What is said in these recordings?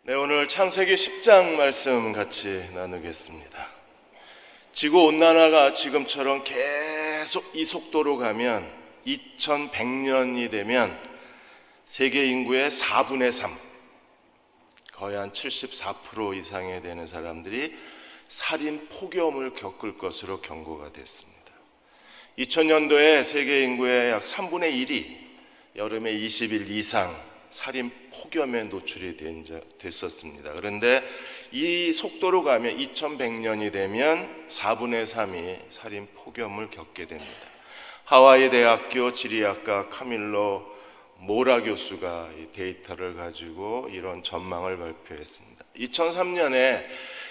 네, 오늘 창세기 10장 말씀 같이 나누겠습니다. 지구온난화가 지금처럼 계속 이 속도로 가면 2100년이 되면 세계 인구의 4분의 3, 거의 한 74% 이상에 되는 사람들이 살인 폭염을 겪을 것으로 경고가 됐습니다. 2000년도에 세계 인구의 약 3분의 1이 여름에 20일 이상 살인 폭염에 노출이 됐었습니다. 그런데 이 속도로 가면 2100년이 되면 4분의 3이 살인 폭염을 겪게 됩니다. 하와이 대학교 지리학과 카밀로 모라 교수가 이 데이터를 가지고 이런 전망을 발표했습니다. 2003년에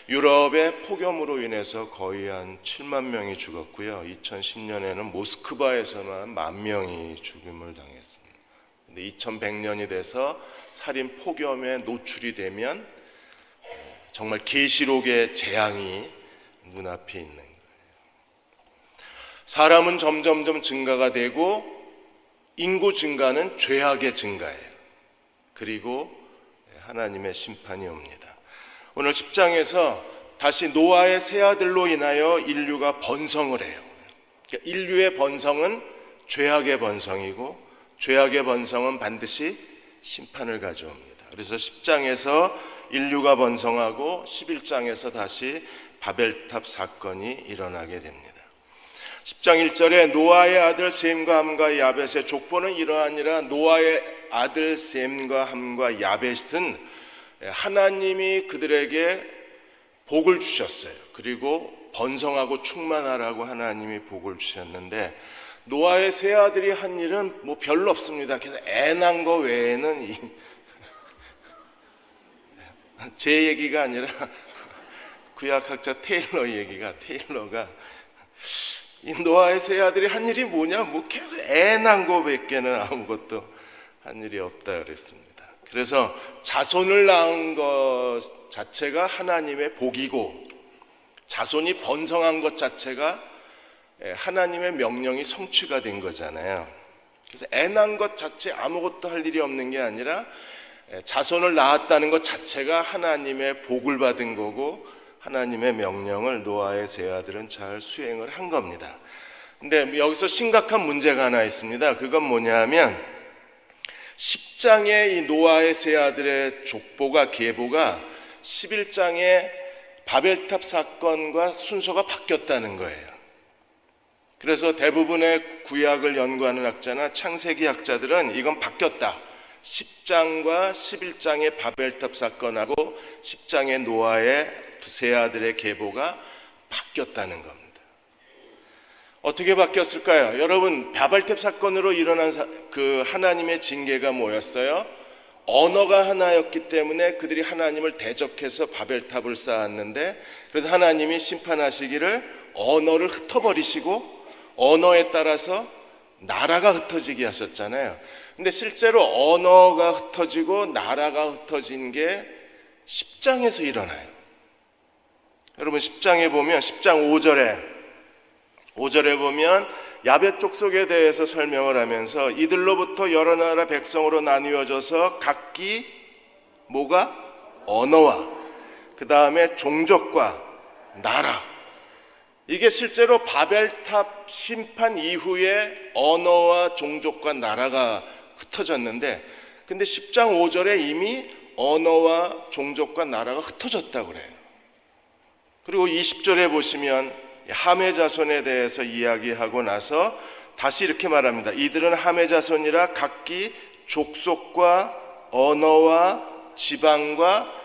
유럽의 폭염으로 인해서 거의 한 7만 명이 죽었고요. 2010년에는 모스크바에서만 10,000명이 죽음을 당했습니다. 근데 2100년이 돼서 살인 폭염에 노출이 되면 정말 계시록의 재앙이 눈앞에 있는 거예요. 사람은 점점점 증가가 되고 인구 증가는 죄악의 증가예요. 그리고 하나님의 심판이 옵니다. 오늘 10장에서 다시 노아의 세 아들로 인하여 인류가 번성을 해요. 그러니까 인류의 번성은 죄악의 번성이고 죄악의 번성은 반드시 심판을 가져옵니다. 그래서 10장에서 인류가 번성하고 11장에서 다시 바벨탑 사건이 일어나게 됩니다. 10장 1절에 노아의 아들 셈과 함과 야벳의 족보는 이러하니라. 노아의 아들 셈과 함과 야벳은 하나님이 그들에게 복을 주셨어요. 그리고 번성하고 충만하라고 하나님이 복을 주셨는데 노아의 세 아들이 한 일은 뭐 별로 없습니다. 그래서 애 낳은 거 외에는 제 얘기가 아니라 구약학자 테일러가 이 노아의 세 아들이 한 일이 뭐냐? 뭐 계속 애 낳은 거 밖에는 아무것도 한 일이 없다 그랬습니다. 그래서 자손을 낳은 것 자체가 하나님의 복이고 자손이 번성한 것 자체가 하나님의 명령이 성취가 된 거잖아요. 그래서 애 낳은 것 자체 아무것도 할 일이 없는 게 아니라 자손을 낳았다는 것 자체가 하나님의 복을 받은 거고 하나님의 명령을 노아의 세 아들은 잘 수행을 한 겁니다. 근데 여기서 심각한 문제가 하나 있습니다. 그건 뭐냐면 10장의 이 노아의 세 아들의 족보가 계보가 11장의 바벨탑 사건과 순서가 바뀌었다는 거예요. 그래서 대부분의 구약을 연구하는 학자나 창세기 학자들은 이건 바뀌었다. 10장과 11장의 바벨탑 사건하고 10장의 노아의 세 아들의 계보가 바뀌었다는 겁니다. 어떻게 바뀌었을까요? 여러분, 바벨탑 사건으로 일어난 그 하나님의 징계가 뭐였어요? 언어가 하나였기 때문에 그들이 하나님을 대적해서 바벨탑을 쌓았는데, 그래서 하나님이 심판하시기를 언어를 흩어버리시고 언어에 따라서 나라가 흩어지게 하셨잖아요. 근데 실제로 언어가 흩어지고 나라가 흩어진 게 10장에서 일어나요. 여러분 10장에 보면 10장 5절에 보면 야벳 족속에 대해서 설명을 하면서 이들로부터 여러 나라 백성으로 나뉘어져서 각기 뭐가? 언어와 그 다음에 종족과 나라. 이게 실제로 바벨탑 심판 이후에 언어와 종족과 나라가 흩어졌는데, 근데 10장 5절에 이미 언어와 종족과 나라가 흩어졌다고 그래요. 그리고 20절에 보시면 함의 자손에 대해서 이야기하고 나서 다시 이렇게 말합니다. 이들은 함의 자손이라 각기 족속과 언어와 지방과,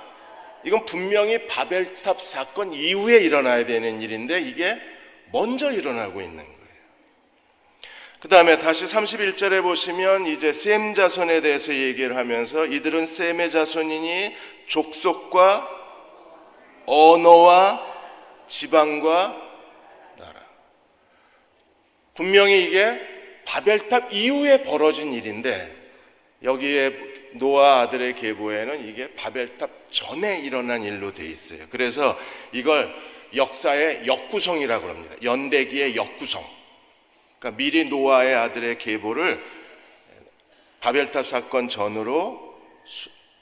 이건 분명히 바벨탑 사건 이후에 일어나야 되는 일인데 이게 먼저 일어나고 있는 거예요. 그 다음에 다시 31절에 보시면 이제 셈 자손에 대해서 얘기를 하면서 이들은 셈의 자손이니 족속과 언어와 지방과 나라. 분명히 이게 바벨탑 이후에 벌어진 일인데 여기에 노아 아들의 계보에는 이게 바벨탑 전에 일어난 일로 돼 있어요. 그래서 이걸 역사의 역구성이라고 합니다. 연대기의 역구성. 그러니까 미리 노아의 아들의 계보를 바벨탑 사건 전으로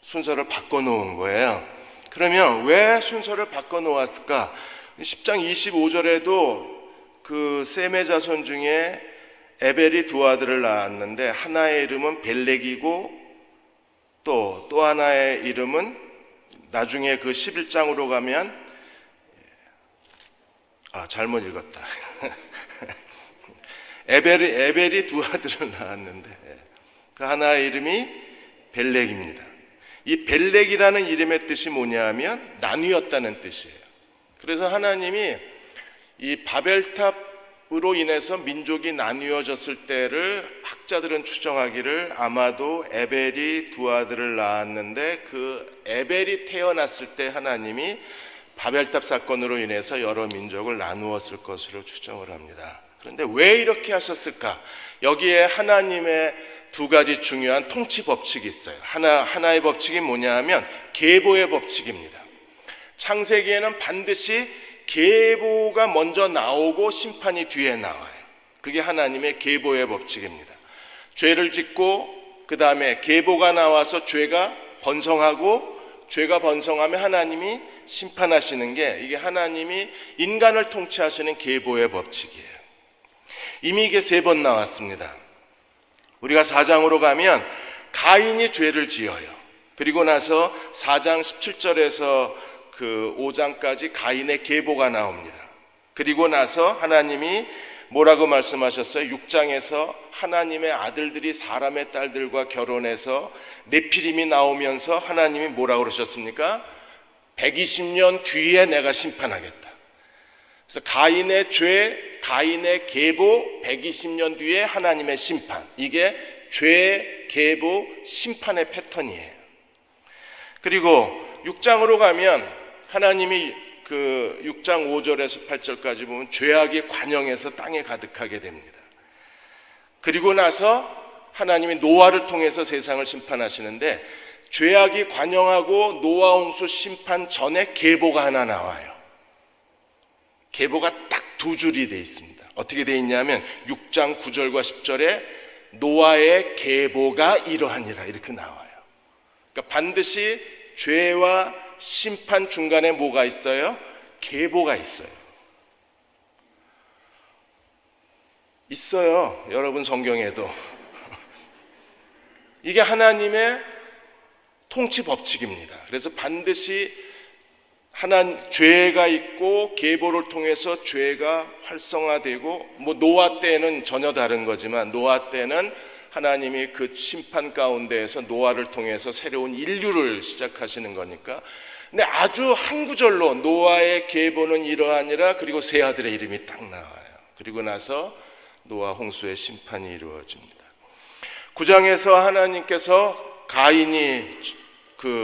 순서를 바꿔놓은 거예요. 그러면 왜 순서를 바꿔놓았을까? 10장 25절에도 그 셈의 자손 중에 에벨이 두 아들을 낳았는데 하나의 이름은 벨렉이고 또 하나의 이름은 나중에 그 11장으로 가면 잘못 읽었다. 에벨이 두 아들을 낳았는데 그 하나의 이름이 벨렉입니다. 이 벨렉이라는 이름의 뜻이 뭐냐면 나뉘었다는 뜻이에요. 그래서 하나님이 이 바벨탑으로 인해서 민족이 나뉘어졌을 때를 학자들은 추정하기를 아마도 에벨이 두 아들을 낳았는데 그 에벨이 태어났을 때 하나님이 바벨탑 사건으로 인해서 여러 민족을 나누었을 것으로 추정을 합니다. 그런데 왜 이렇게 하셨을까? 여기에 하나님의 두 가지 중요한 통치 법칙이 있어요. 하나의 법칙이 뭐냐 하면 계보의 법칙입니다. 창세기에는 반드시 계보가 먼저 나오고 심판이 뒤에 나와요. 그게 하나님의 계보의 법칙입니다. 죄를 짓고 그 다음에 계보가 나와서 죄가 번성하고 죄가 번성하면 하나님이 심판하시는 게 이게 하나님이 인간을 통치하시는 계보의 법칙이에요. 이미 이게 3번 나왔습니다. 우리가 4장으로 가면 가인이 죄를 지어요. 그리고 나서 4장 17절에서 그 5장까지 가인의 계보가 나옵니다. 그리고 나서 하나님이 뭐라고 말씀하셨어요? 6장에서 하나님의 아들들이 사람의 딸들과 결혼해서 네피림이 나오면서 하나님이 뭐라고 그러셨습니까? 120년 뒤에 내가 심판하겠다. 그래서 가인의 죄, 가인의 계보, 120년 뒤에 하나님의 심판. 이게 죄, 계보, 심판의 패턴이에요. 그리고 6장으로 가면 하나님이 그 6장 5절에서 8절까지 보면 죄악이 관영해서 땅에 가득하게 됩니다. 그리고 나서 하나님이 노아를 통해서 세상을 심판하시는데 죄악이 관영하고 노아 홍수 심판 전에 계보가 하나 나와요. 계보가 딱 2줄이 되어 있습니다. 어떻게 되어 있냐면 6장 9절과 10절에 노아의 계보가 이러하니라 이렇게 나와요. 그러니까 반드시 죄와 심판 중간에 뭐가 있어요? 계보가 있어요. 있어요. 여러분 성경에도. 이게 하나님의 통치 법칙입니다. 그래서 반드시 죄가 있고 계보를 통해서 죄가 활성화되고 노아 때는 전혀 다른 거지만 노아 때는 하나님이 그 심판 가운데에서 노아를 통해서 새로운 인류를 시작하시는 거니까. 근데 아주 한 구절로 노아의 계보는 이러하니라 그리고 세 아들의 이름이 딱 나와요. 그리고 나서 노아 홍수의 심판이 이루어집니다. 9장에서 하나님께서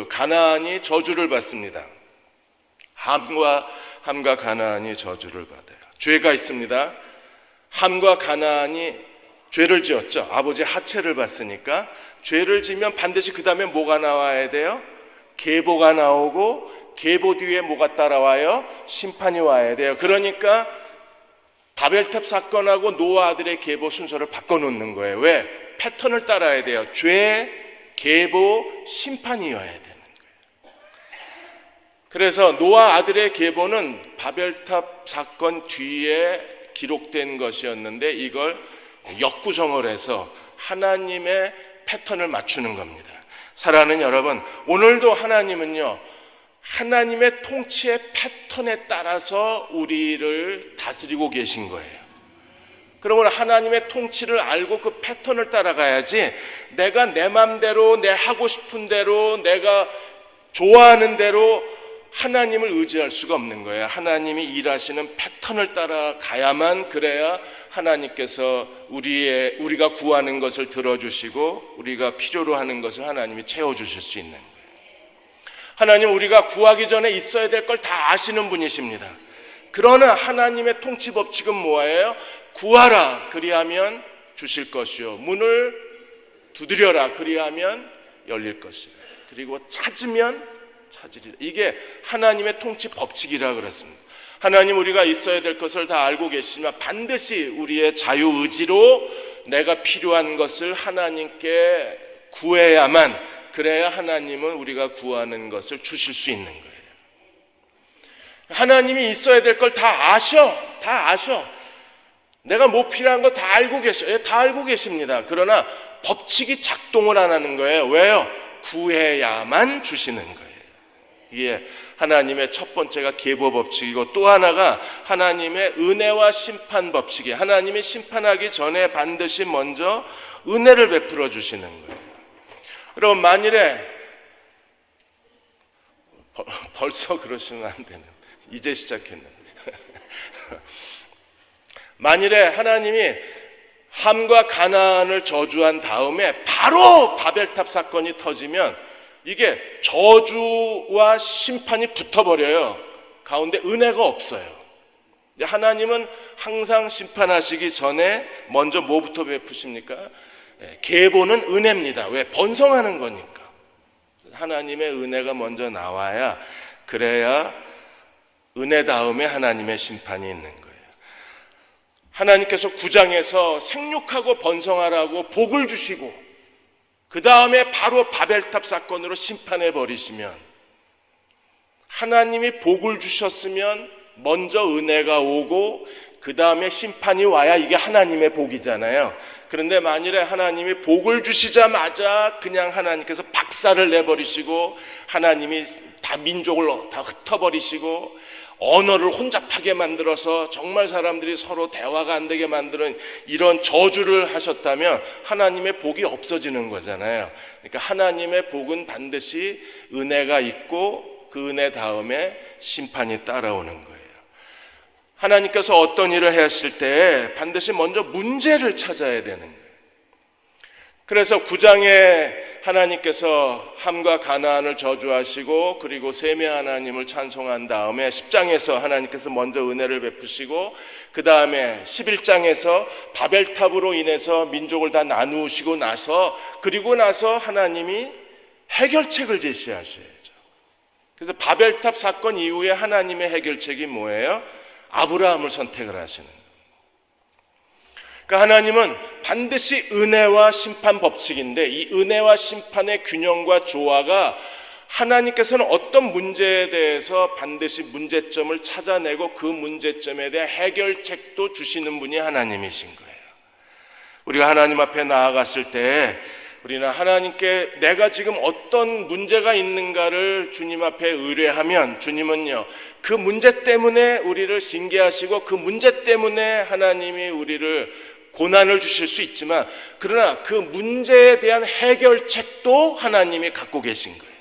가나안이 저주를 받습니다. 함과 가나안이 저주를 받아요. 죄가 있습니다. 함과 가나안이 죄를 지었죠. 아버지 하체를 봤으니까 죄를 지면 반드시 그 다음에 뭐가 나와야 돼요? 계보가 나오고 계보 뒤에 뭐가 따라와요? 심판이 와야 돼요. 그러니까 바벨탑 사건하고 노아 아들의 계보 순서를 바꿔놓는 거예요. 왜? 패턴을 따라야 돼요. 죄, 계보, 심판이어야 되는 거예요. 그래서 노아 아들의 계보는 바벨탑 사건 뒤에 기록된 것이었는데 이걸 역구성을 해서 하나님의 패턴을 맞추는 겁니다. 사랑하는 여러분, 오늘도 하나님은요, 하나님의 통치의 패턴에 따라서 우리를 다스리고 계신 거예요. 그러면 하나님의 통치를 알고 그 패턴을 따라가야지 내가 내 맘대로, 내 하고 싶은 대로, 내가 좋아하는 대로 하나님을 의지할 수가 없는 거예요. 하나님이 일하시는 패턴을 따라가야만 그래야 하나님께서 우리가 구하는 것을 들어주시고 우리가 필요로 하는 것을 하나님이 채워주실 수 있는 거예요. 하나님 우리가 구하기 전에 있어야 될 걸 다 아시는 분이십니다. 그러나 하나님의 통치 법칙은 뭐예요? 구하라 그리하면 주실 것이요 문을 두드려라 그리하면 열릴 것이라 그리고 찾으면 찾으리라. 이게 하나님의 통치 법칙이라 그랬습니다. 하나님 우리가 있어야 될 것을 다 알고 계시지만 반드시 우리의 자유의지로 내가 필요한 것을 하나님께 구해야만 그래야 하나님은 우리가 구하는 것을 주실 수 있는 거예요. 하나님이 있어야 될 걸 다 아셔. 내가 뭐 필요한 거 다 알고 계셔. 다 알고 계십니다. 그러나 법칙이 작동을 안 하는 거예요. 왜요? 구해야만 주시는 거예요. 이게 하나님의 첫 번째가 계보 법칙이고, 또 하나가 하나님의 은혜와 심판 법칙이에요. 하나님이 심판하기 전에 반드시 먼저 은혜를 베풀어 주시는 거예요. 여러분, 만일에 벌써 그러시면 안 되는, 이제 시작했는데 만일에 하나님이 함과 가나안을 저주한 다음에 바로 바벨탑 사건이 터지면 이게 저주와 심판이 붙어버려요. 가운데 은혜가 없어요. 하나님은 항상 심판하시기 전에 먼저 뭐부터 베푸십니까? 계보는 은혜입니다. 왜? 번성하는 거니까. 하나님의 은혜가 먼저 나와야, 그래야 은혜 다음에 하나님의 심판이 있는 거예요. 하나님께서 9장에서 생육하고 번성하라고 복을 주시고 그 다음에 바로 바벨탑 사건으로 심판해 버리시면, 하나님이 복을 주셨으면 먼저 은혜가 오고 그 다음에 심판이 와야 이게 하나님의 복이잖아요. 그런데 만일에 하나님이 복을 주시자마자 그냥 하나님께서 박살을 내버리시고 하나님이 다 민족을 다 흩어버리시고 언어를 혼잡하게 만들어서 정말 사람들이 서로 대화가 안 되게 만드는 이런 저주를 하셨다면 하나님의 복이 없어지는 거잖아요. 그러니까 하나님의 복은 반드시 은혜가 있고 그 은혜 다음에 심판이 따라오는 거예요. 하나님께서 어떤 일을 하실 때 반드시 먼저 문제를 찾아야 되는 거예요. 그래서 9장에 하나님께서 함과 가나안을 저주하시고 그리고 셈의 하나님을 찬송한 다음에 10장에서 하나님께서 먼저 은혜를 베푸시고 그 다음에 11장에서 바벨탑으로 인해서 민족을 다 나누시고 나서, 그리고 나서 하나님이 해결책을 제시하셔야죠. 그래서 바벨탑 사건 이후에 하나님의 해결책이 뭐예요? 아브라함을 선택을 하시는 거예요. 그러니까 하나님은 반드시 은혜와 심판 법칙인데, 이 은혜와 심판의 균형과 조화가 하나님께서는 어떤 문제에 대해서 반드시 문제점을 찾아내고 그 문제점에 대한 해결책도 주시는 분이 하나님이신 거예요. 우리가 하나님 앞에 나아갔을 때 우리는 하나님께 내가 지금 어떤 문제가 있는가를 주님 앞에 의뢰하면, 주님은요 그 문제 때문에 우리를 징계하시고 그 문제 때문에 하나님이 우리를 고난을 주실 수 있지만, 그러나 그 문제에 대한 해결책도 하나님이 갖고 계신 거예요.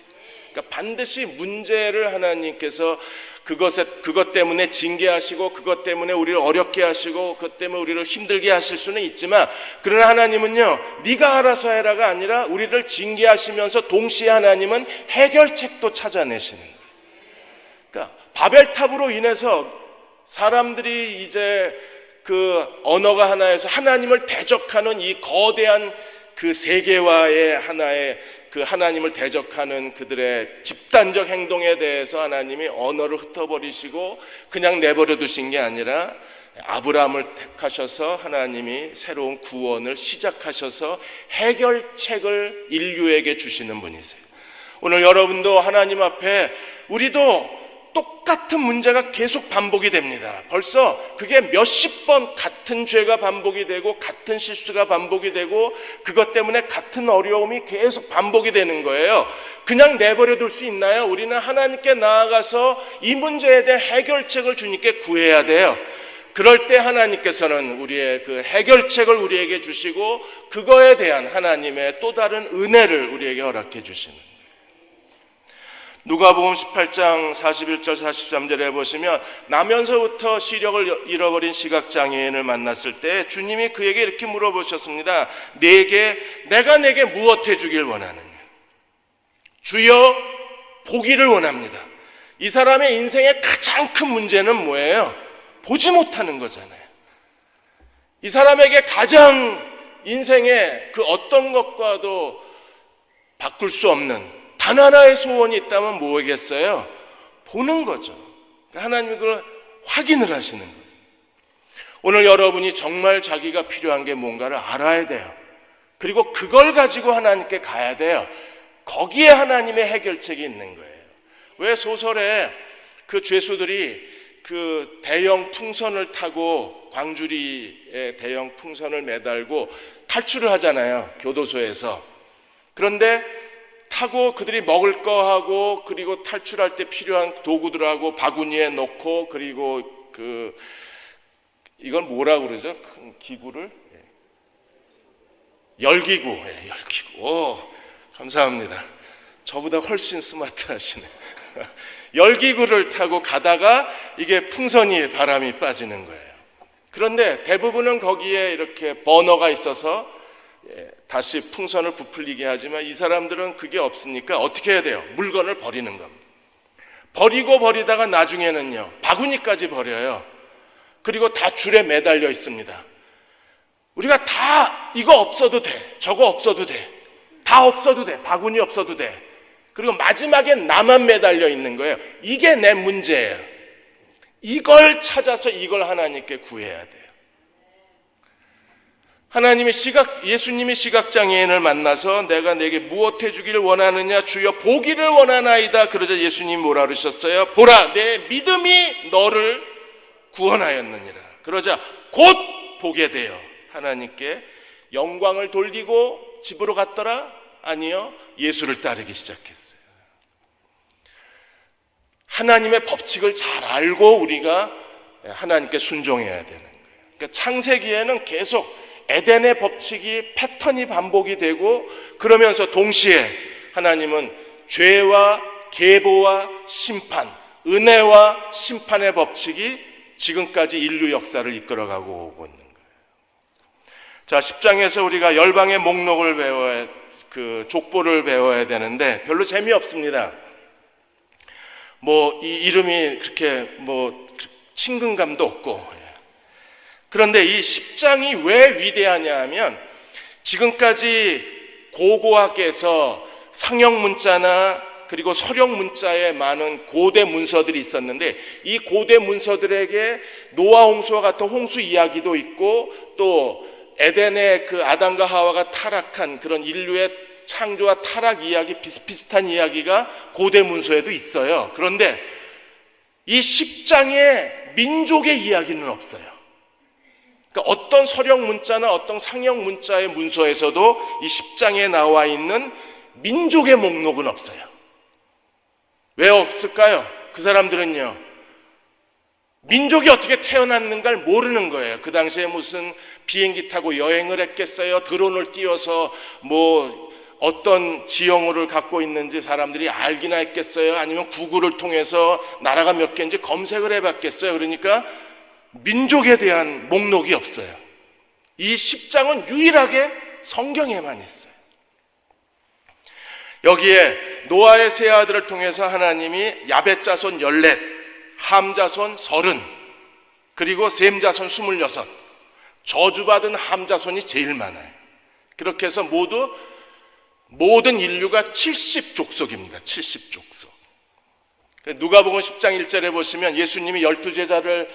그러니까 반드시 문제를 하나님께서 그것 때문에 징계하시고 그것 때문에 우리를 어렵게 하시고 그것 때문에 우리를 힘들게 하실 수는 있지만, 그러나 하나님은요 네가 알아서 해라가 아니라 우리를 징계하시면서 동시에 하나님은 해결책도 찾아내시는 거예요. 그러니까 바벨탑으로 인해서 사람들이 이제 그 언어가 하나여서 하나님을 대적하는 이 거대한 그 세계화의 하나의 그 하나님을 대적하는 그들의 집단적 행동에 대해서 하나님이 언어를 흩어버리시고 그냥 내버려 두신 게 아니라 아브라함을 택하셔서 하나님이 새로운 구원을 시작하셔서 해결책을 인류에게 주시는 분이세요. 오늘 여러분도 하나님 앞에, 우리도 똑같은 문제가 계속 반복이 됩니다. 벌써 그게 몇십 번 같은 죄가 반복이 되고 같은 실수가 반복이 되고 그것 때문에 같은 어려움이 계속 반복이 되는 거예요. 그냥 내버려 둘 수 있나요? 우리는 하나님께 나아가서 이 문제에 대한 해결책을 주님께 구해야 돼요. 그럴 때 하나님께서는 우리의 그 해결책을 우리에게 주시고 그거에 대한 하나님의 또 다른 은혜를 우리에게 허락해 주시는 거예요. 누가복음 18장 41절 43절에 보시면, 나면서부터 시력을 잃어버린 시각장애인을 만났을 때 주님이 그에게 이렇게 물어보셨습니다. 내가 내게 무엇 해주길 원하느냐? 주여, 보기를 원합니다. 이 사람의 인생의 가장 큰 문제는 뭐예요? 보지 못하는 거잖아요. 이 사람에게 가장 인생의 그 어떤 것과도 바꿀 수 없는 단 하나의 소원이 있다면 뭐겠어요? 보는 거죠. 하나님이 그걸 확인을 하시는 거예요. 오늘 여러분이 정말 자기가 필요한 게 뭔가를 알아야 돼요. 그리고 그걸 가지고 하나님께 가야 돼요. 거기에 하나님의 해결책이 있는 거예요. 왜 소설에 그 죄수들이 그 대형 풍선을 타고 광주리에 대형 풍선을 매달고 탈출을 하잖아요, 교도소에서. 그런데 타고 그들이 먹을 거 하고 그리고 탈출할 때 필요한 도구들하고 바구니에 넣고 그리고 이건 뭐라고 그러죠? 큰 기구를 열기구. 열기구. 오, 감사합니다. 저보다 훨씬 스마트하시네. 열기구를 타고 가다가 이게 풍선이 바람이 빠지는 거예요. 그런데 대부분은 거기에 이렇게 버너가 있어서 다시 풍선을 부풀리게 하지만 이 사람들은 그게 없으니까 어떻게 해야 돼요? 물건을 버리는 겁니다. 버리다가 나중에는요, 바구니까지 버려요. 그리고 다 줄에 매달려 있습니다. 우리가 다 이거 없어도 돼, 저거 없어도 돼, 다 없어도 돼, 바구니 없어도 돼. 그리고 마지막엔 나만 매달려 있는 거예요. 이게 내 문제예요. 이걸 찾아서 이걸 하나님께 구해야 돼요. 예수님이 시각장애인을 만나서 내가 내게 무엇 해주기를 원하느냐, 주여 보기를 원하나이다. 그러자 예수님이 뭐라 그러셨어요? 보라, 내 믿음이 너를 구원하였느니라. 그러자 곧 보게 돼요. 하나님께 영광을 돌리고 집으로 갔더라? 아니요, 예수를 따르기 시작했어요. 하나님의 법칙을 잘 알고 우리가 하나님께 순종해야 되는 거예요. 그러니까 창세기에는 계속 에덴의 법칙이 패턴이 반복이 되고, 그러면서 동시에 하나님은 죄와 계보와 심판, 은혜와 심판의 법칙이 지금까지 인류 역사를 이끌어가고 오고 있는 거예요. 자, 10장에서 우리가 열방의 목록을 족보를 배워야 되는데 별로 재미없습니다. 이 이름이 그렇게 친근감도 없고. 그런데 이 10장이 왜 위대하냐 하면, 지금까지 고고학에서 상형 문자나 그리고 서령 문자에 많은 고대 문서들이 있었는데, 이 고대 문서들에게 노아 홍수와 같은 홍수 이야기도 있고, 또 에덴의 그 아담과 하와가 타락한 그런 인류의 창조와 타락 이야기, 비슷비슷한 이야기가 고대 문서에도 있어요. 그런데 이 10장에 민족의 이야기는 없어요. 그러니까 어떤 서령 문자나 어떤 상형 문자의 문서에서도 이 10장에 나와 있는 민족의 목록은 없어요. 왜 없을까요? 그 사람들은요, 민족이 어떻게 태어났는가를 모르는 거예요. 그 당시에 무슨 비행기 타고 여행을 했겠어요? 드론을 띄워서 어떤 지형을 갖고 있는지 사람들이 알기나 했겠어요? 아니면 구글을 통해서 나라가 몇 개인지 검색을 해봤겠어요? 그러니까 민족에 대한 목록이 없어요. 이 10장은 유일하게 성경에만 있어요. 여기에 노아의 세 아들을 통해서 하나님이 야벳 자손 14, 함 자손 30, 그리고 셈 자손 26, 저주받은 함 자손이 제일 많아요. 그렇게 해서 모든 인류가 70족속입니다. 70족속. 누가복음 10장 1절에 보시면 예수님이 12제자를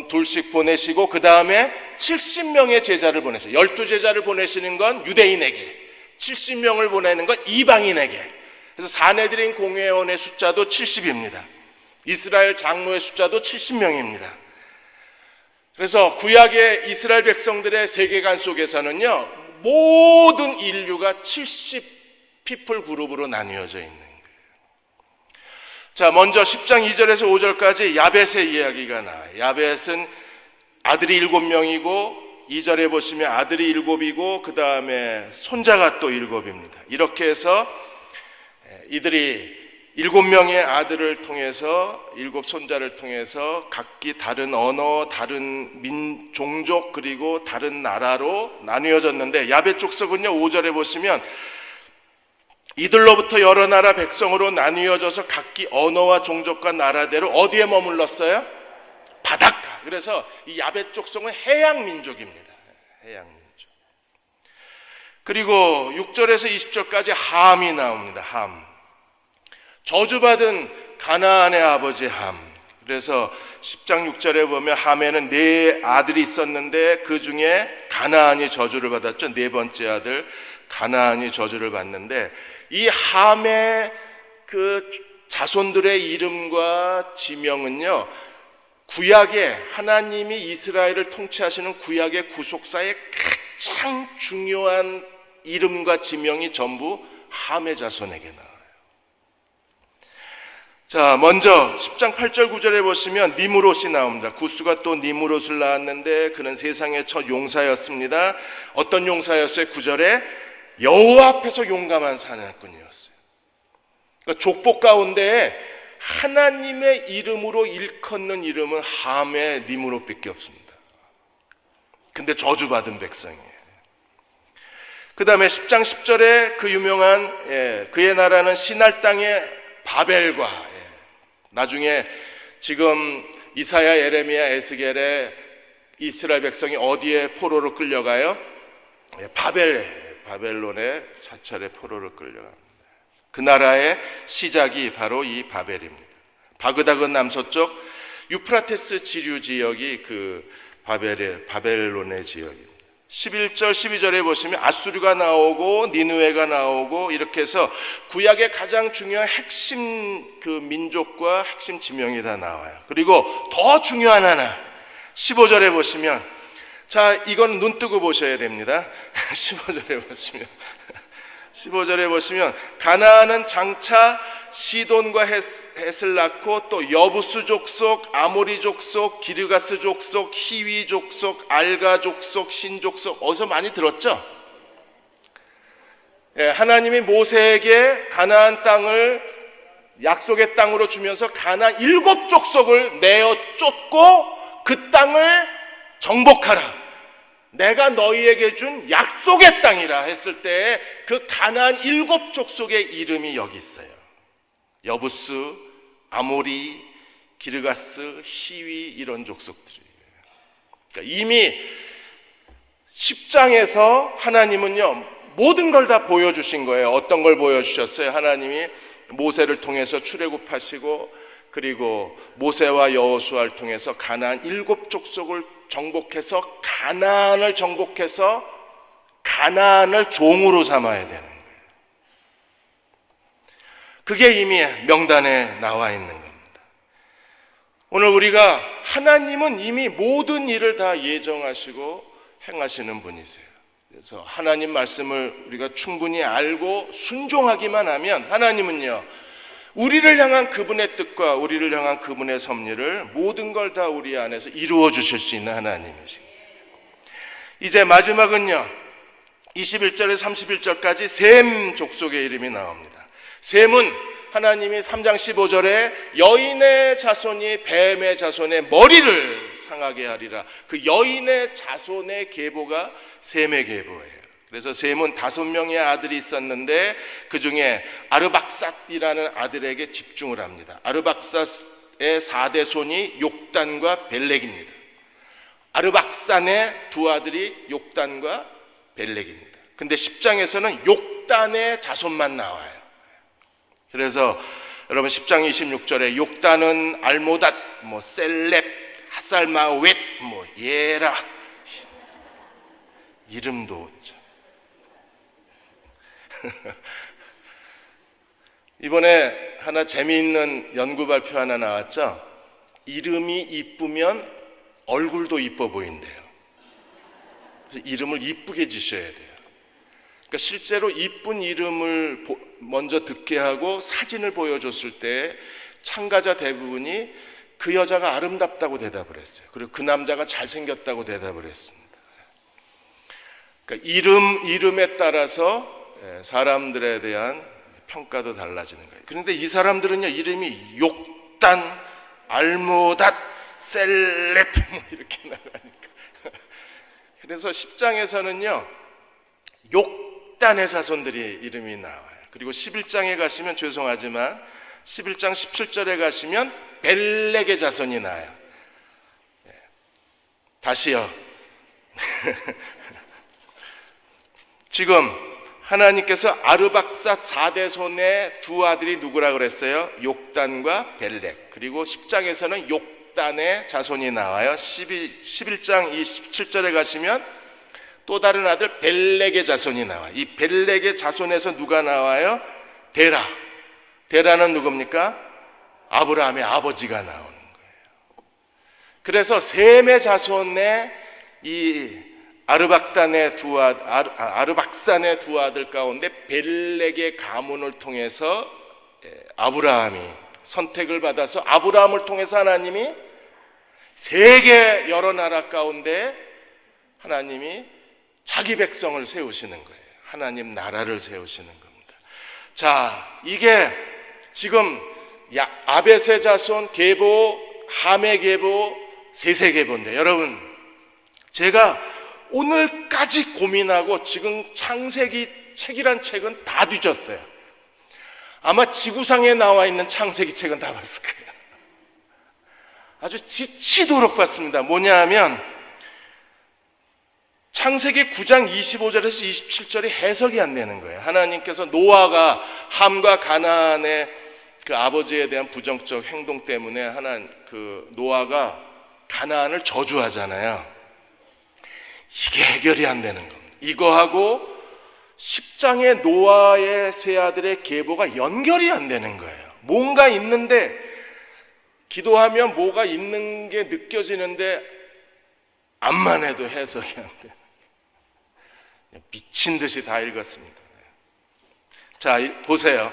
둘씩 보내시고 그 다음에 70명의 제자를 보내세요. 12제자를 보내시는 건 유대인에게, 70명을 보내는 건 이방인에게. 그래서 사내들인 공회원의 숫자도 70입니다. 이스라엘 장로의 숫자도 70명입니다. 그래서 구약의 이스라엘 백성들의 세계관 속에서는요, 모든 인류가 70 피플 그룹으로 나뉘어져 있는 거예요. 자, 먼저 10장 2절에서 5절까지 야벳의 이야기가 나와요. 야벳은 아들이 7명이고 2절에 보시면 아들이 7이고 그 다음에 손자가 또 7입니다. 이렇게 해서 이들이 7명의 아들을 통해서 7 손자를 통해서 각기 다른 언어, 다른 종족 그리고 다른 나라로 나뉘어졌는데, 야벳 족속은요 5절에 보시면 이들로부터 여러 나라 백성으로 나뉘어져서 각기 언어와 종족과 나라대로 어디에 머물렀어요? 바닷가. 그래서 이 야벳 족속은 해양 민족입니다. 해양 민족. 그리고 6절에서 20절까지 함이 나옵니다. 함. 저주받은 가나안의 아버지 함. 그래서 10장 6절에 보면 함에는 4 아들이 있었는데 그 중에 가나안이 저주를 받았죠. 4번째 아들 가나안이 저주를 받는데, 이 함의 그 자손들의 이름과 지명은요, 구약의 하나님이 이스라엘을 통치하시는 구약의 구속사의 가장 중요한 이름과 지명이 전부 함의 자손에게 나와요. 자, 먼저 10장 8절 9절에 보시면 니므롯이 나옵니다. 구스가 또 니므롯을 낳았는데 그는 세상의 첫 용사였습니다. 어떤 용사였어요? 9절에 여호와 앞에서 용감한 사냥꾼이었어요. 그러니까 족보 가운데 하나님의 이름으로 일컫는 이름은 함의 니므롯밖에 없습니다. 근데 저주받은 백성이에요. 그 다음에 10장 10절에 그 유명한 그의 나라는 시날 땅의 바벨과, 나중에 지금 이사야, 예레미야, 에스겔에 이스라엘 백성이 어디에 포로로 끌려가요? 바벨론에 사찰에 포로를 끌려갑니다. 그 나라의 시작이 바로 이 바벨입니다. 바그다드 남서쪽 유프라테스 지류 지역이 그 바벨론의 지역입니다. 11절 12절에 보시면 아수르가 나오고 니느웨가 나오고 이렇게 해서 구약의 가장 중요한 핵심 그 민족과 핵심 지명이 다 나와요. 그리고 더 중요한 하나 15절에 보시면, 자, 이건 눈 뜨고 보셔야 됩니다. 15절에 보시면 가나안은 장차 시돈과 헷을 낳고 또 여부스 족속, 아모리 족속, 기르가스 족속, 히위 족속, 알가 족속, 신 족속, 어디서 많이 들었죠? 하나님이 모세에게 가나안 땅을 약속의 땅으로 주면서 가나안 7 족속을 내어 쫓고 그 땅을 정복하라, 내가 너희에게 준 약속의 땅이라 했을 때 그 가나안 7 족속의 이름이 여기 있어요. 여부스, 아모리, 기르가스, 히위, 이런 족속들이에요. 그러니까 이미 10장에서 하나님은요 모든 걸 다 보여주신 거예요. 어떤 걸 보여주셨어요? 하나님이 모세를 통해서 출애굽하시고, 그리고 모세와 여호수아를 통해서 가나안 7 족속을 정복해서 가나안을 정복해서 가나안을 종으로 삼아야 되는 거예요. 그게 이미 명단에 나와 있는 겁니다. 오늘 우리가, 하나님은 이미 모든 일을 다 예정하시고 행하시는 분이세요. 그래서 하나님 말씀을 우리가 충분히 알고 순종하기만 하면 하나님은요 우리를 향한 그분의 뜻과 우리를 향한 그분의 섭리를 모든 걸 다 우리 안에서 이루어 주실 수 있는 하나님이십니다. 이제 마지막은요 21절에서 31절까지 셈 족속의 이름이 나옵니다. 셈은 하나님이 3장 15절에 여인의 자손이 뱀의 자손의 머리를 상하게 하리라, 그 여인의 자손의 계보가 셈의 계보예요. 그래서 셈은 5명의 아들이 있었는데 그 중에 아르박삿이라는 아들에게 집중을 합니다. 아르박삿의 4대 손이 욕단과 벨렉입니다. 아르박삿의 2 아들이 욕단과 벨렉입니다. 근데 10장에서는 욕단의 자손만 나와요. 그래서 여러분 10장 26절에 욕단은 알모닷, 셀렙, 하살마웻, 예라, 이름도 이번에 하나 재미있는 연구 발표 하나 나왔죠. 이름이 이쁘면 얼굴도 이뻐 보인대요. 그래서 이름을 이쁘게 지셔야 돼요. 그러니까 실제로 이쁜 이름을 먼저 듣게 하고 사진을 보여줬을 때 참가자 대부분이 그 여자가 아름답다고 대답을 했어요. 그리고 그 남자가 잘생겼다고 대답을 했습니다. 그러니까 이름에 따라서 사람들에 대한 평가도 달라지는 거예요. 그런데 이 사람들은요 이름이 욕단, 알모닷, 셀렙 이렇게 나가니까 그래서 10장에서는요 욕단의 자손들이 이름이 나와요. 그리고 11장에 가시면, 죄송하지만 11장 17절에 가시면 벨렉의 자손이 나요. 다시요. 지금 하나님께서 아르박삿 4대 손의 2 아들이 누구라 그랬어요? 욕단과 벨렉. 그리고 10장에서는 욕단의 자손이 나와요. 11장 27절에 가시면 또 다른 아들 벨렉의 자손이 나와. 이 벨렉의 자손에서 누가 나와요? 데라. 데라는 누굽니까? 아브라함의 아버지가 나오는 거예요. 그래서 셈의 자손의 이 아르박산의 두 아들 가운데 벨렉의 가문을 통해서 아브라함이 선택을 받아서 아브라함을 통해서 하나님이 세계 여러 나라 가운데 하나님이 자기 백성을 세우시는 거예요. 하나님 나라를 세우시는 겁니다. 자, 이게 지금 아벳의 자손 계보, 함의 계보, 셋의 계보인데 여러분, 제가 오늘까지 고민하고 지금 창세기 책이란 책은 다 뒤졌어요. 아마 지구상에 나와 있는 창세기 책은 다 봤을 거예요. 아주 지치도록 봤습니다. 뭐냐 하면 창세기 9장 25절에서 27절이 해석이 안 되는 거예요. 하나님께서 노아가 함과 가나안의 그 아버지에 대한 부정적 행동 때문에 노아가 가나안을 저주하잖아요. 이게 해결이 안 되는 겁니다. 이거하고 10장의 노아의 세 아들의 계보가 연결이 안 되는 거예요. 뭔가 있는데 기도하면 뭐가 있는 게 느껴지는데 암만 해도 해석이 안 돼요. 미친 듯이 다 읽었습니다. 자, 보세요.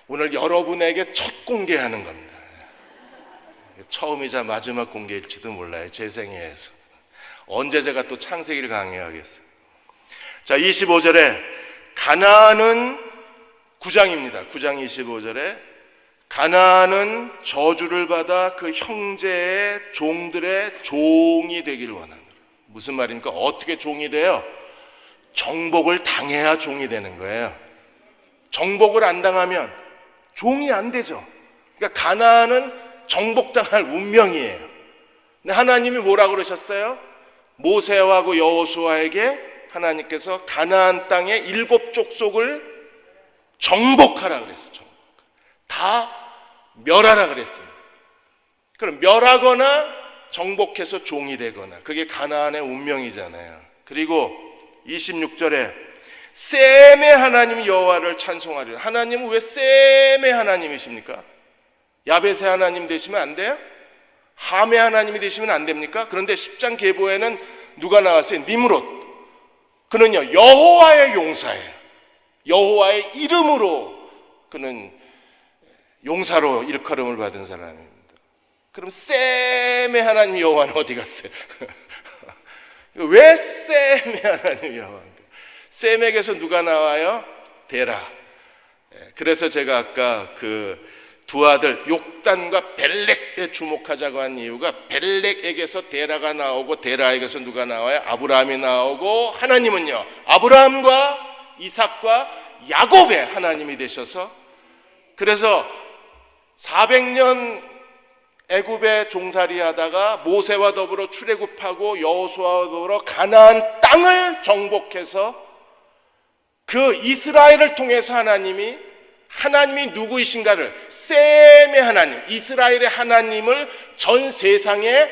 오늘 여러분에게 첫 공개하는 겁니다. 처음이자 마지막 공개일지도 몰라요. 제 생애에서. 언제 제가 또 창세기를 강의하겠어요. 자, 25절에 가나안은 9장입니다. 9장 25절에 가나안은 저주를 받아 그 형제의 종들의 종이 되기를 원하노라. 무슨 말입니까? 어떻게 종이 돼요? 정복을 당해야 종이 되는 거예요. 정복을 안 당하면 종이 안 되죠. 그러니까 가나안은 정복당할 운명이에요. 근데 하나님이 뭐라고 그러셨어요? 모세하고 여호수아에게 하나님께서 가나안 땅의 7 족속을 정복하라 그랬어요. 다 멸하라 그랬습니다. 그럼 멸하거나 정복해서 종이 되거나, 그게 가나안의 운명이잖아요. 그리고 26절에 셈의 하나님 여호와를 찬송하리라. 하나님은 왜 셈의 하나님이십니까? 야벳의 하나님 되시면 안 돼요? 함의 하나님이 되시면 안 됩니까? 그런데 10장 계보에는 누가 나왔어요? 니므롯. 그는요 여호와의 용사예요. 여호와의 이름으로 그는 용사로 일컬음을 받은 사람입니다. 그럼 셈의 하나님 여호와는 어디 갔어요? 왜 셈의 하나님 여호와인가? 셈에게서 누가 나와요? 데라. 그래서 제가 아까 그 두 아들 욕단과 벨렉에 주목하자고 한 이유가 벨렉에게서 데라가 나오고 데라에게서 누가 나와요? 아브라함이 나오고, 하나님은요 아브라함과 이삭과 야곱의 하나님이 되셔서, 그래서 400년 애굽에 종살이 하다가 모세와 더불어 출애굽하고 여호수아와 더불어 가나안 땅을 정복해서 그 이스라엘을 통해서 하나님이 누구이신가를, 셈의 하나님, 이스라엘의 하나님을 전 세상에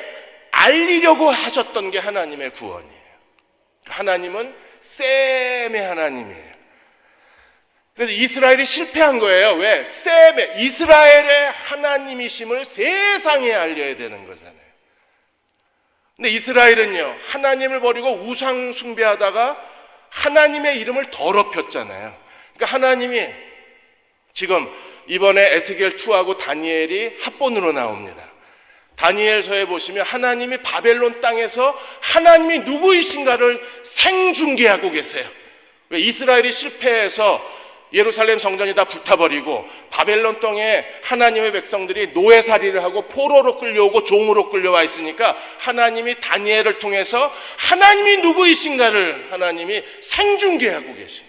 알리려고 하셨던 게 하나님의 구원이에요. 하나님은 셈의 하나님이에요. 그래서 이스라엘이 실패한 거예요. 왜? 셈의, 이스라엘의 하나님이심을 세상에 알려야 되는 거잖아요. 근데 이스라엘은요 하나님을 버리고 우상 숭배하다가 하나님의 이름을 더럽혔잖아요. 그러니까 하나님이 지금 이번에 에스겔 2하고 다니엘이 합본으로 나옵니다. 다니엘서에 보시면 하나님이 바벨론 땅에서 하나님이 누구이신가를 생중계하고 계세요. 왜? 이스라엘이 실패해서 예루살렘 성전이 다 불타버리고 바벨론 땅에 하나님의 백성들이 노예살이를 하고 포로로 끌려오고 종으로 끌려와 있으니까 하나님이 다니엘을 통해서 하나님이 누구이신가를 하나님이 생중계하고 계십니다.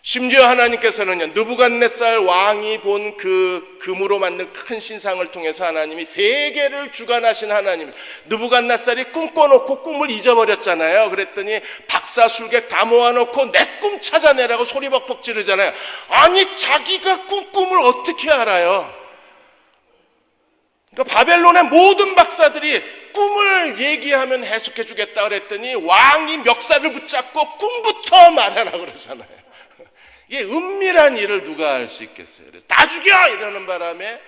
심지어 하나님께서는요 느부갓네살 왕이 본 그 금으로 만든 큰 신상을 통해서 하나님이 세계를 주관하신 하나님, 느부갓네살이 꿈꿔놓고 꿈을 잊어버렸잖아요. 그랬더니 박사술객 다 모아놓고 내 꿈 찾아내라고 소리 벅벅 지르잖아요. 아니 자기가 꿈을 어떻게 알아요? 그러니까 바벨론의 모든 박사들이 꿈을 얘기하면 해석해 주겠다 그랬더니 왕이 멱살을 붙잡고 꿈부터 말하라 그러잖아요. 이게 은밀한 일을 누가 할 수 있겠어요? 그래서 다 죽여! 이러는 바람에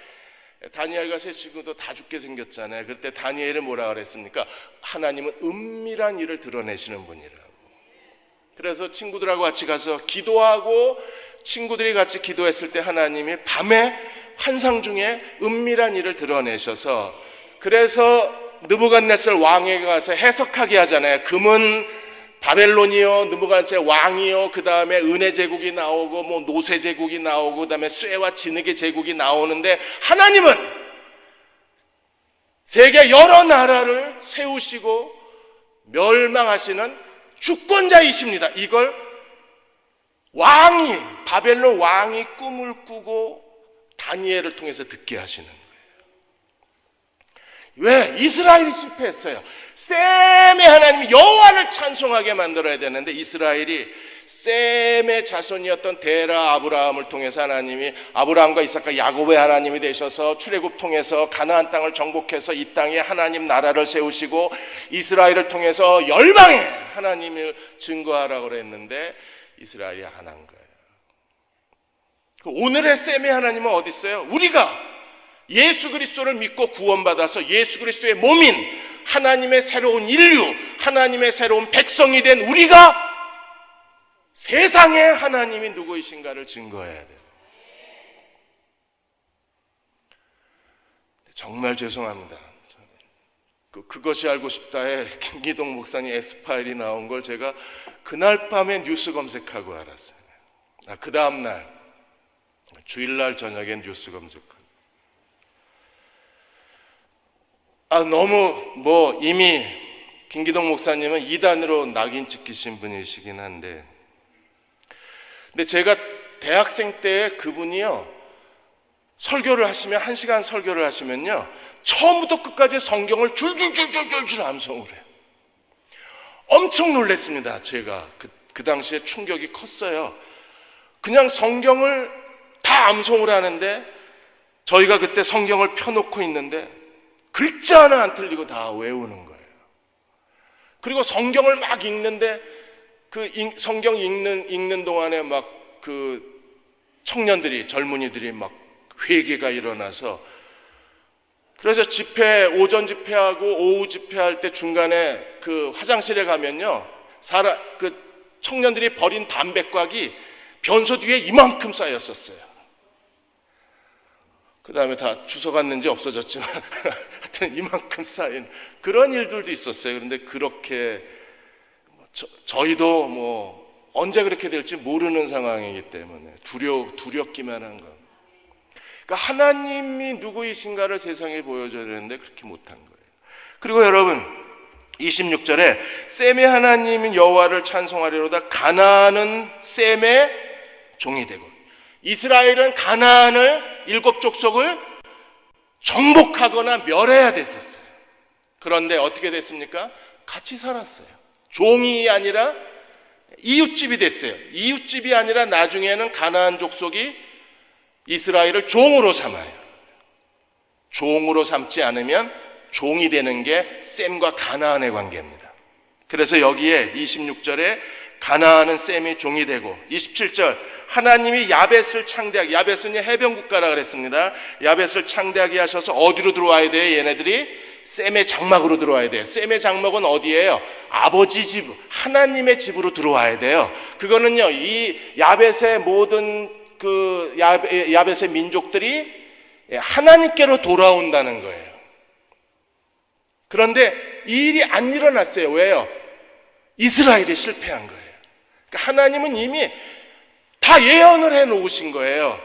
다니엘과 세 친구도 다 죽게 생겼잖아요. 그때 다니엘은 뭐라 그랬습니까? 하나님은 은밀한 일을 드러내시는 분이라고. 그래서 친구들하고 같이 가서 기도하고 친구들이 같이 기도했을 때 하나님이 밤에 환상 중에 은밀한 일을 드러내셔서, 그래서 느부갓네살 왕에게 가서 해석하게 하잖아요. 금은 바벨론이요, 느부갓네살 왕이요, 그 다음에 은혜 제국이 나오고 뭐 노세 제국이 나오고 그 다음에 쇠와 진흙의 제국이 나오는데, 하나님은 세계 여러 나라를 세우시고 멸망하시는 주권자이십니다. 이걸 바벨론 왕이 꿈을 꾸고 다니엘을 통해서 듣게 하시는 거예요. 왜? 이스라엘이 실패했어요. 셈의 하나님 여호와를 찬송하게 만들어야 되는데, 이스라엘이 셈의 자손이었던 데라 아브라함을 통해서 하나님이 아브라함과 이삭과 야곱의 하나님이 되셔서 출애굽 통해서 가나안 땅을 정복해서 이 땅에 하나님 나라를 세우시고 이스라엘을 통해서 열방에 하나님을 증거하라고 그랬는데 이스라엘이 안 한 거예요. 오늘의 셈의 하나님은 어디 있어요? 우리가 예수 그리스도를 믿고 구원받아서 예수 그리스도의 몸인 하나님의 새로운 인류, 하나님의 새로운 백성이 된 우리가 세상에 하나님이 누구이신가를 증거해야 돼요. 정말 죄송합니다. 그것이 알고 싶다에 김기동 목사님 에스파일이 나온 걸 제가 그날 밤에 뉴스 검색하고 알았어요. 그 다음날 주일날 저녁에 뉴스 검색하고, 너무 이미 김기동 목사님은 이단으로 낙인 찍히신 분이시긴 한데, 근데 제가 대학생 때 그분이요, 설교를 하시면 1시간 설교를 하시면요 처음부터 끝까지 성경을 줄줄줄줄줄 암송을 해요. 엄청 놀랐습니다. 제가 그 당시에 충격이 컸어요. 그냥 성경을 다 암송을 하는데, 저희가 그때 성경을 펴놓고 있는데 글자 하나 안 틀리고 다 외우는 거예요. 그리고 성경을 막 읽는데 성경 읽는 동안에 막 청년들이, 젊은이들이 막 회개가 일어나서, 그래서 오전 집회하고 오후 집회할 때 중간에 화장실에 가면요, 청년들이 버린 담배곽이 변소 뒤에 이만큼 쌓였었어요. 그 다음에 다 주워갔는지 없어졌지만 하여튼 이만큼 쌓인 그런 일들도 있었어요. 그런데 그렇게 저희도 언제 그렇게 될지 모르는 상황이기 때문에 두렵기만 한 거. 그러니까 하나님이 누구이신가를 세상에 보여줘야 되는데 그렇게 못한 거예요. 그리고 여러분 26절에 셈의 하나님인 여호와를 찬송하리로다. 가나안은 셈의 종이 되고, 이스라엘은 가나안을 7 족속을 정복하거나 멸해야 됐었어요. 그런데 어떻게 됐습니까? 같이 살았어요. 종이 아니라 이웃집이 됐어요. 이웃집이 아니라 나중에는 가나안 족속이 이스라엘을 종으로 삼아요. 종으로 삼지 않으면 종이 되는 게 셈과 가나안의 관계입니다. 그래서 여기에 26절에 가나안은 셈이 종이 되고, 27절 하나님이 야벳을 창대하게, 야벳은 해변 국가라 그랬습니다. 야벳을 창대하게 하셔서 어디로 들어와야 돼요? 얘네들이 셈의 장막으로 들어와야 돼요. 셈의 장막은 어디예요? 아버지 집, 하나님의 집으로 들어와야 돼요. 그거는요, 이 야벳의 모든 야벳의 민족들이 하나님께로 돌아온다는 거예요. 그런데 이 일이 안 일어났어요. 왜요? 이스라엘이 실패한 거예요. 그러니까 하나님은 이미 다 예언을 해 놓으신 거예요.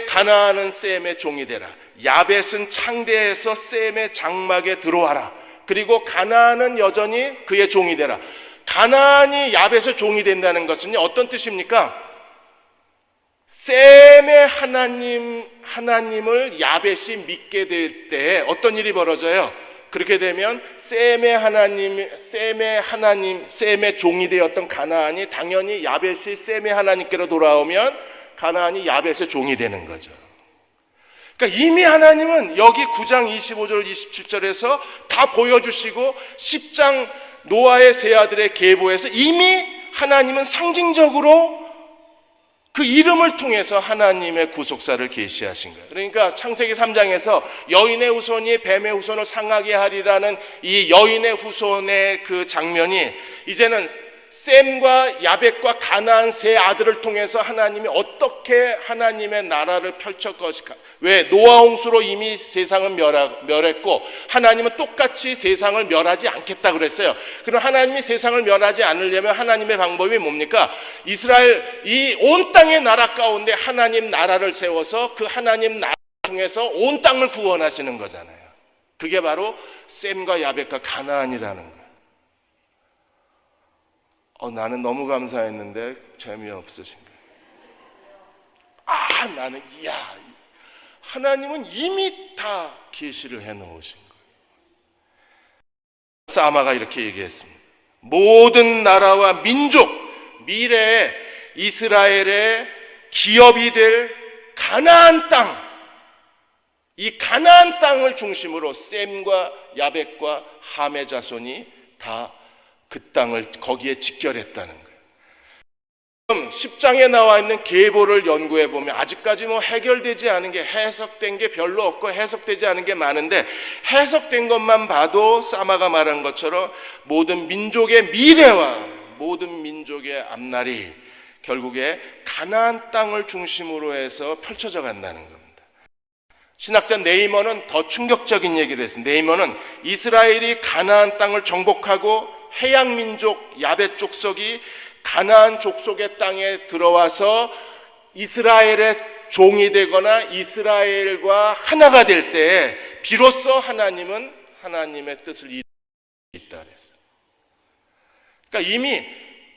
가나안은 셈의 종이 되라. 야벳은 창대해서 셈의 장막에 들어와라. 그리고 가나안은 여전히 그의 종이 되라. 가나안이 야벳의 종이 된다는 것은 어떤 뜻입니까? 셈의 하나님을 야벳이 믿게 될 때 어떤 일이 벌어져요? 그렇게 되면 셈의 종이 되었던 가나안이 당연히 야벳이 셈의 하나님께로 돌아오면 가나안이 야벳의 종이 되는 거죠. 그러니까 이미 하나님은 여기 9장 25절 27절에서 다 보여주시고 10장 노아의 세 아들의 계보에서 이미 하나님은 상징적으로 그 이름을 통해서 하나님의 구속사를 계시하신 거예요. 그러니까 창세기 3장에서 여인의 후손이 뱀의 후손을 상하게 하리라는 이 여인의 후손의 그 장면이 이제는 셈과 야벳과 가나안 세 아들을 통해서 하나님이 어떻게 하나님의 나라를 펼칠 것인가. 왜? 노아 홍수로 이미 세상을 멸했고 하나님은 똑같이 세상을 멸하지 않겠다 그랬어요. 그럼 하나님이 세상을 멸하지 않으려면 하나님의 방법이 뭡니까? 이스라엘 이 온 땅의 나라 가운데 하나님 나라를 세워서 그 하나님 나라를 통해서 온 땅을 구원하시는 거잖아요. 그게 바로 셈과 야벳과 가나안이라는 거예요. 나는 너무 감사했는데 재미없으신가요? 나는 하나님은 이미 다 계시를 해놓으신 거예요. 사마가 이렇게 얘기했습니다. 모든 나라와 민족, 미래에 이스라엘의 기업이 될 가나안 땅, 이 가나안 땅을 중심으로 셈과 야벳과 함의 자손이 다 그 땅을 거기에 직결했다는 거예요. 10장에 나와 있는 계보를 연구해 보면 아직까지 해결되지 않은 게, 해석된 게 별로 없고 해석되지 않은 게 많은데, 해석된 것만 봐도 사마가 말한 것처럼 모든 민족의 미래와 모든 민족의 앞날이 결국에 가나안 땅을 중심으로 해서 펼쳐져 간다는 겁니다. 신학자 네이먼은 더 충격적인 얘기를 했습니다. 네이먼은 이스라엘이 가나안 땅을 정복하고 해양 민족 야벳 족속이 가나안 족속의 땅에 들어와서 이스라엘의 종이 되거나 이스라엘과 하나가 될 때 비로소 하나님은 하나님의 뜻을 이루고 있다 그랬어요. 그러니까 이미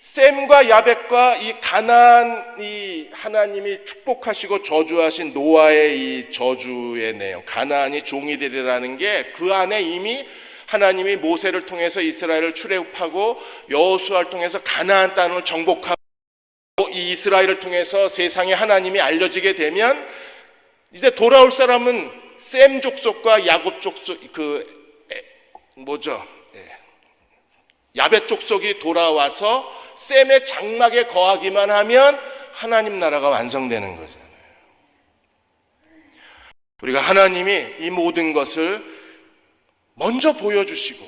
셈과 야벳과 이 가나안이 하나님이 축복하시고 저주하신 노아의 이 저주의 내용, 가나안이 종이 되리라는 게 그 안에 이미 하나님이 모세를 통해서 이스라엘을 출애굽하고 여호수아를 통해서 가나안 땅을 정복하고 이 이스라엘을 통해서 세상에 하나님이 알려지게 되면 이제 돌아올 사람은 셈 족속과 야곱 족속 야벳 족속이 돌아와서 셈의 장막에 거하기만 하면 하나님 나라가 완성되는 거잖아요. 우리가 하나님이 이 모든 것을 먼저 보여주시고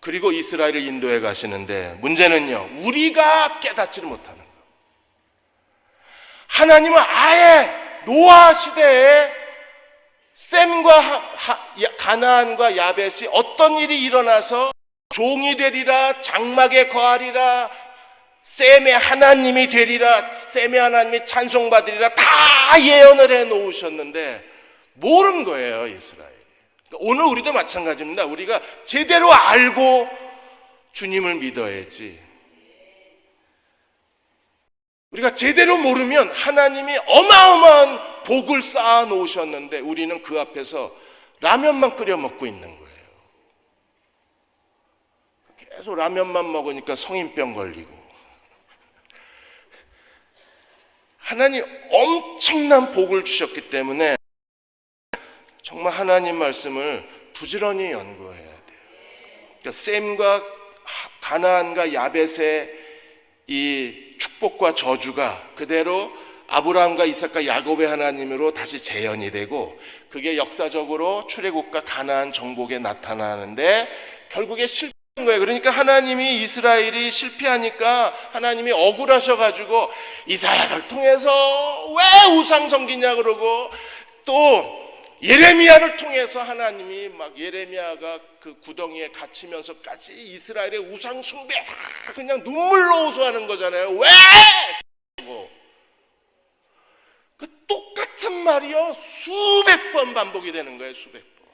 그리고 이스라엘을 인도해 가시는데 문제는요, 우리가 깨닫지를 못하는 거예요. 하나님은 아예 노아 시대에 셈과 가나안과 야벳이 어떤 일이 일어나서 종이 되리라, 장막에 거하리라, 셈의 하나님이 되리라, 셈의 하나님이 찬송받으리라 다 예언을 해 놓으셨는데 모른 거예요, 이스라엘. 오늘 우리도 마찬가지입니다. 우리가 제대로 알고 주님을 믿어야지. 우리가 제대로 모르면 하나님이 어마어마한 복을 쌓아 놓으셨는데 우리는 그 앞에서 라면만 끓여 먹고 있는 거예요. 계속 라면만 먹으니까 성인병 걸리고. 하나님 엄청난 복을 주셨기 때문에 정말 하나님 말씀을 부지런히 연구해야 돼요. 그러니까 셈과 가나안과 야벳의 이 축복과 저주가 그대로 아브라함과 이삭과 야곱의 하나님으로 다시 재현이 되고 그게 역사적으로 출애굽과 가나안 정복에 나타나는데 결국에 실패한 거예요. 그러니까 하나님이 이스라엘이 실패하니까 하나님이 억울하셔가지고 이사야를 통해서 왜 우상 섬기냐 그러고 또 예레미야를 통해서 하나님이 막 예레미야가 그 구덩이에 갇히면서까지 이스라엘의 우상 숭배 그냥 눈물로 호소하는 거잖아요. 왜? 그 똑같은 말이요 수백 번 반복이 되는 거예요. 수백 번.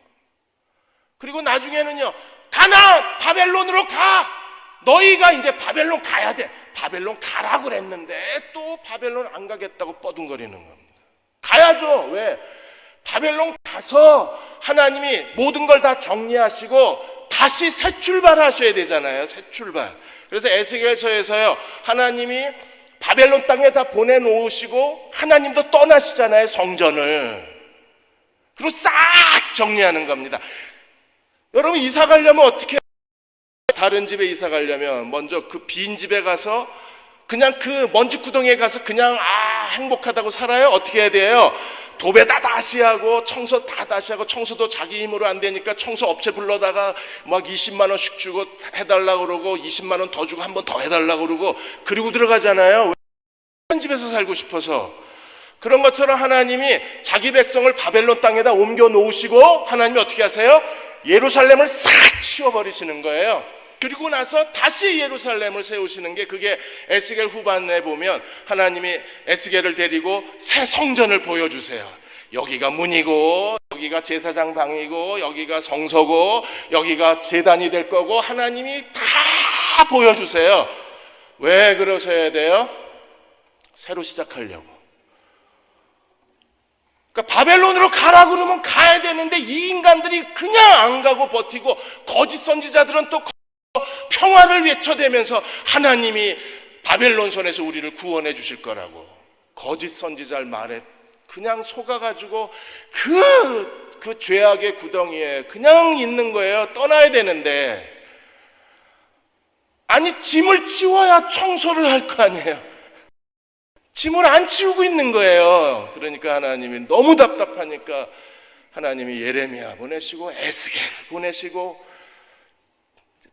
그리고 나중에는요 가나 바벨론으로 가. 너희가 이제 바벨론 가야 돼. 바벨론 가라고 그랬는데 또 바벨론 안 가겠다고 뻐둥거리는 겁니다. 가야죠. 왜? 바벨론 가서 하나님이 모든 걸 다 정리하시고 다시 새 출발하셔야 되잖아요. 새 출발. 그래서 에스겔서에서요 하나님이 바벨론 땅에 다 보내놓으시고 하나님도 떠나시잖아요. 성전을. 그리고 싹 정리하는 겁니다. 여러분, 이사 가려면 어떻게 해요? 다른 집에 이사 가려면 먼저 그 빈 집에 가서 그냥 그 먼지 구덩이에 가서 그냥 행복하다고 살아요? 어떻게 해야 돼요? 도배 다 다시 하고 청소 다 다시 하고, 청소도 자기 힘으로 안 되니까 청소 업체 불러다가 막 20만 원씩 주고 해달라고 그러고 20만 원 더 주고 한 번 더 해달라고 그러고, 그리고 들어가잖아요. 한 집에서 살고 싶어서. 그런 것처럼 하나님이 자기 백성을 바벨론 땅에다 옮겨 놓으시고 하나님이 어떻게 하세요? 예루살렘을 싹 치워버리시는 거예요. 그리고 나서 다시 예루살렘을 세우시는 게, 그게 에스겔 후반에 보면 하나님이 에스겔을 데리고 새 성전을 보여주세요. 여기가 문이고, 여기가 제사장 방이고, 여기가 성소고, 여기가 제단이 될 거고, 하나님이 다 보여주세요. 왜 그러셔야 돼요? 새로 시작하려고. 그러니까 바벨론으로 가라 그러면 가야 되는데, 이 인간들이 그냥 안 가고 버티고, 거짓 선지자들은 또 평화를 외쳐대면서 하나님이 바벨론 손에서 우리를 구원해 주실 거라고, 거짓 선지자의 말에 그냥 속아가지고 그 죄악의 구덩이에 그냥 있는 거예요. 떠나야 되는데, 아니 짐을 치워야 청소를 할 거 아니에요. 짐을 안 치우고 있는 거예요. 그러니까 하나님이 너무 답답하니까 하나님이 예레미야 보내시고, 에스겔 보내시고,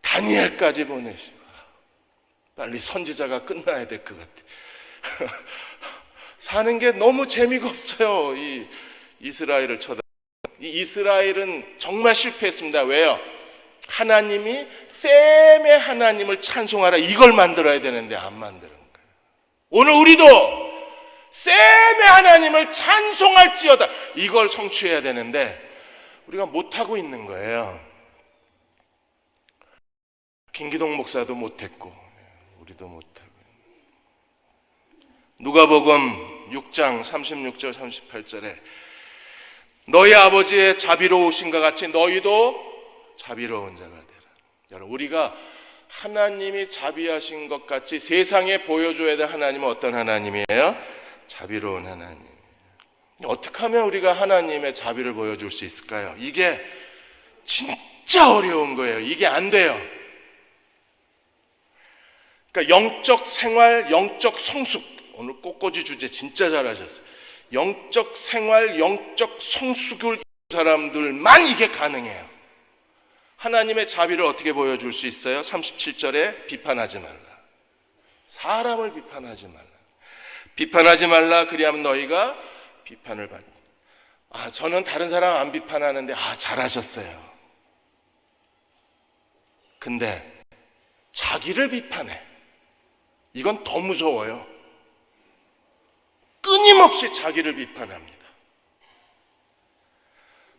다니엘까지 보내시고, 빨리 선지자가 끝나야 될 것 같아. 사는 게 너무 재미가 없어요. 이 이스라엘을 쳐다. 이 이스라엘은 정말 실패했습니다. 왜요? 하나님이 셈의 하나님을 찬송하라, 이걸 만들어야 되는데 안 만드는 거예요. 오늘 우리도 셈의 하나님을 찬송할지어다, 이걸 성취해야 되는데 우리가 못하고 있는 거예요. 김기동 목사도 못했고 우리도 못하고. 누가복음 6장 36절 38절에 너희 아버지의 자비로우신과 같이 너희도 자비로운 자가 되라. 여러분, 우리가 하나님이 자비하신 것 같이 세상에 보여줘야 될 하나님은 어떤 하나님이에요? 자비로운 하나님. 어떻게 하면 우리가 하나님의 자비를 보여줄 수 있을까요? 이게 진짜 어려운 거예요. 이게 안 돼요. 그러니까 영적 생활, 영적 성숙. 오늘 꽃꽂이 주제 진짜 잘하셨어요. 영적 생활, 영적 성숙을 이룬 사람들만 이게 가능해요. 하나님의 자비를 어떻게 보여줄 수 있어요? 37절에 비판하지 말라. 사람을 비판하지 말라. 비판하지 말라. 그리하면 너희가 비판을 받는다. 저는 다른 사람 안 비판하는데 잘하셨어요. 근데 자기를 비판해. 이건 더 무서워요. 끊임없이 자기를 비판합니다.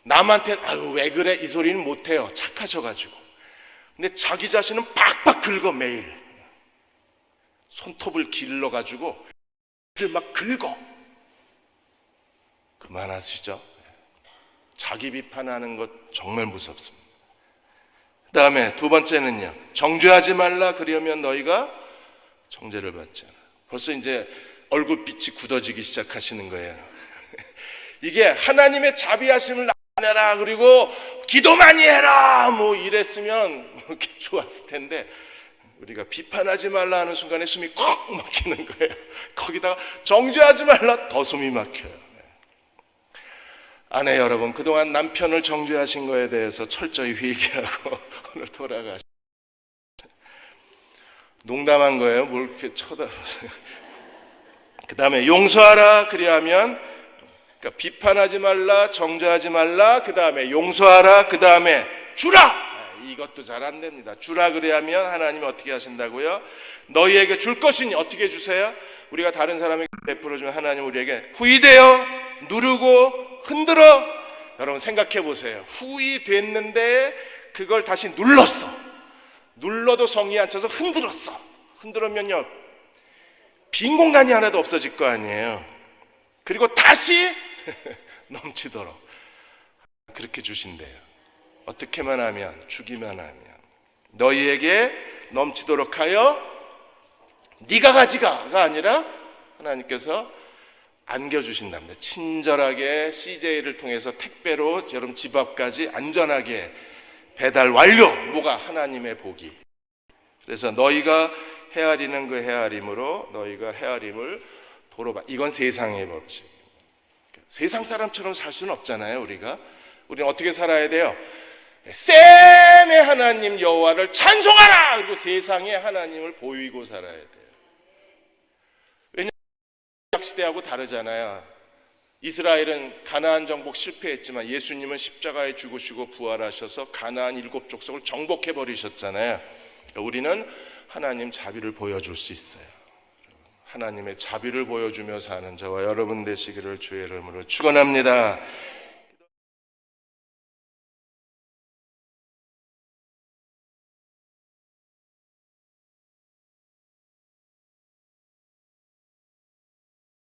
남한테 왜 그래? 이 소리는 못해요. 착하셔가지고. 근데 자기 자신은 팍팍 긁어. 매일 손톱을 길러가지고 막 긁어. 그만하시죠. 자기 비판하는 것 정말 무섭습니다. 그 다음에 두 번째는요, 정죄하지 말라. 그러면 너희가 정죄를 받잖아. 벌써 이제 얼굴빛이 굳어지기 시작하시는 거예요. 이게 하나님의 자비하심을 나타내라, 그리고 기도 많이 해라, 뭐 이랬으면 이렇게 좋았을 텐데, 우리가 비판하지 말라 하는 순간에 숨이 콱 막히는 거예요. 거기다가 정죄하지 말라, 더 숨이 막혀요. 아내 여러분, 그동안 남편을 정죄하신 거에 대해서 철저히 회개하고 오늘 돌아가시죠. 농담한 거예요. 뭘 그렇게 쳐다보세요. 그 다음에 용서하라. 그리하면, 그러니까 비판하지 말라, 정죄하지 말라, 그 다음에 용서하라, 그 다음에 주라. 이것도 잘 안 됩니다. 주라 그리하면 하나님이 어떻게 하신다고요? 너희에게 줄 것이니 어떻게 주세요? 우리가 다른 사람에게 베풀어주면 하나님 우리에게 후이되어 누르고 흔들어. 여러분 생각해 보세요. 후이 됐는데 그걸 다시 눌렀어. 눌러도 성이 안 차서 흔들었어. 흔들었면요, 빈 공간이 하나도 없어질 거 아니에요. 그리고 다시 넘치도록 그렇게 주신대요. 어떻게만 하면, 주기만 하면. 너희에게 넘치도록 하여 네가 가지가가 아니라 하나님께서 안겨주신답니다. 친절하게 CJ를 통해서 택배로 여러분 집 앞까지 안전하게 배달 완료. 뭐가 하나님의 복이. 그래서 너희가 헤아리는 그 헤아림으로 너희가 헤아림을 도로 받. 이건 세상의 법칙. 세상 사람처럼 살 수는 없잖아요. 우리는 어떻게 살아야 돼요? 셈의 하나님 여호와를 찬송하라. 그리고 세상의 하나님을 보이고 살아야 돼요. 왜냐하면 시대하고 다르잖아요. 이스라엘은 가나안 정복 실패했지만 예수님은 십자가에 죽으시고 부활하셔서 가나안 7족속을 정복해 버리셨잖아요. 우리는 하나님 자비를 보여줄 수 있어요. 하나님의 자비를 보여주며 사는 저와 여러분 되시기를 주의 이름으로 축원합니다.